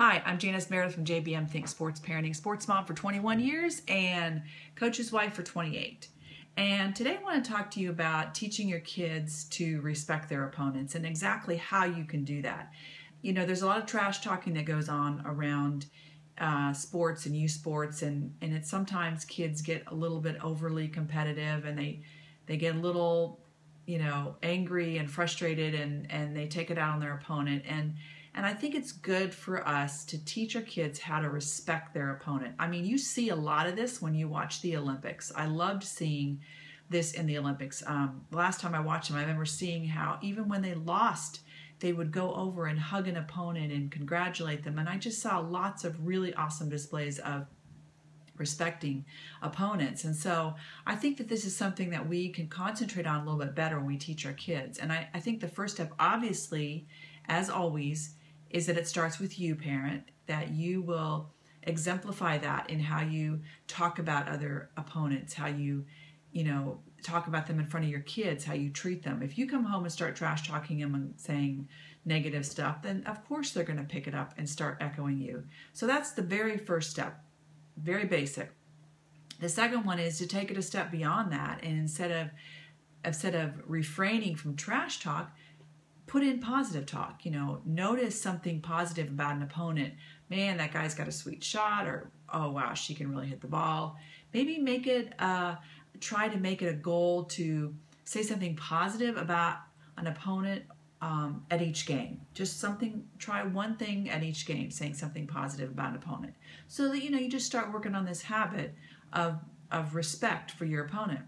Hi, I'm Janis from JBMTHINKS Sports Parenting, sports mom for 21 years and coach's wife for 28. And today I want to talk to you about teaching your kids to respect their opponents and exactly how you can do that. You know, there's a lot of trash talking that goes on around sports and youth sports, and it's sometimes kids get a little bit overly competitive and they get a little, angry and frustrated and they take it out on their opponent. And I think it's good for us to teach our kids how to respect their opponent. I mean, you see a lot of this when you watch the Olympics. I loved seeing this in the Olympics. Last time I watched them, I remember seeing how even when they lost, they would go over and hug an opponent and congratulate them. And I just saw lots of really awesome displays of respecting opponents. And so I think that this is something that we can concentrate on a little bit better when we teach our kids. And I think the first step, obviously, as always, is that it starts with you, parent, that you will exemplify that in how you talk about other opponents, how you talk about them in front of your kids, how you treat them. If you come home and start trash talking them and saying negative stuff, then of course they're going to pick it up and start echoing you. So that's the very first step, very basic. The second one is to take it a step beyond that, and instead of refraining from trash talk, put in positive talk. Notice something positive about an opponent. Man, that guy's got a sweet shot, or oh wow, she can really hit the ball. Maybe make it try to make it a goal to say something positive about an opponent at each game. Just try one thing at each game, saying something positive about an opponent, so that you just start working on this habit of respect for your opponent.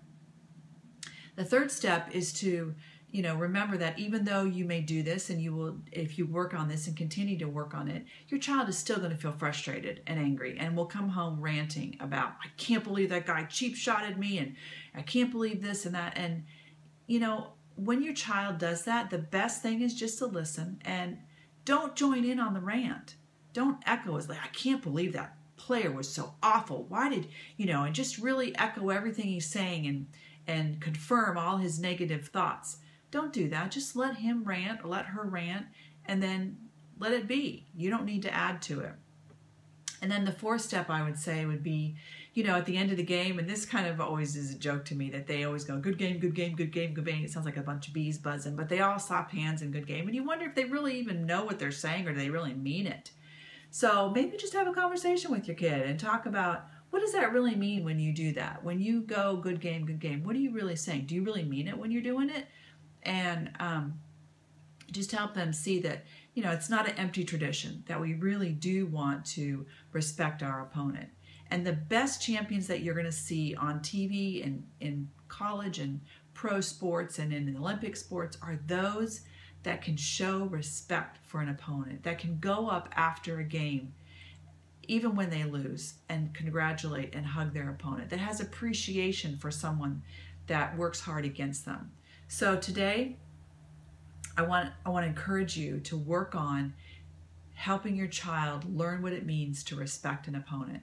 The third step is to remember that even though you may do this, and you will, if you work on this and continue to work on it, your child is still going to feel frustrated and angry and will come home ranting about, I can't believe that guy cheap shotted me, and I can't believe this and that. And when your child does that, the best thing is just to listen and don't join in on the rant. Don't echo as like, I can't believe that player was so awful. Why did, and just really echo everything he's saying and confirm all his negative thoughts. Don't do that. Just let him rant or let her rant, and then let it be. You don't need to add to it. And then the fourth step, I would say, would be, at the end of the game, and this kind of always is a joke to me, that they always go, good game, good game, good game, good game. It sounds like a bunch of bees buzzing, but they all slap hands in good game. And you wonder if they really even know what they're saying, or do they really mean it? So maybe just have a conversation with your kid and talk about, what does that really mean when you do that? When you go good game, what are you really saying? Do you really mean it when you're doing it? And just help them see that, it's not an empty tradition, that we really do want to respect our opponent. And the best champions that you're going to see on TV and in college and pro sports and in the Olympic sports are those that can show respect for an opponent, that can go up after a game, even when they lose, and congratulate and hug their opponent, that has appreciation for someone that works hard against them. So today, I want to encourage you to work on helping your child learn what it means to respect an opponent.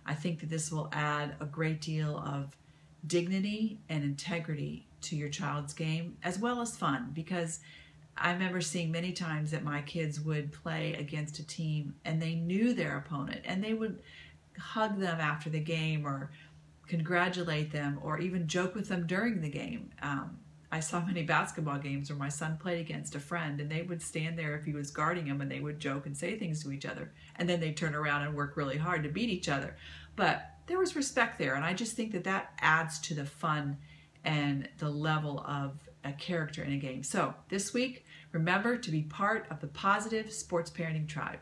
I think that this will add a great deal of dignity and integrity to your child's game, as well as fun, because I remember seeing many times that my kids would play against a team and they knew their opponent, and they would hug them after the game or congratulate them or even joke with them during the game. I saw many basketball games where my son played against a friend, and they would stand there if he was guarding him, and they would joke and say things to each other, and then they'd turn around and work really hard to beat each other. But there was respect there, and I just think that that adds to the fun and the level of a character in a game. So this week, remember to be part of the positive sports parenting tribe.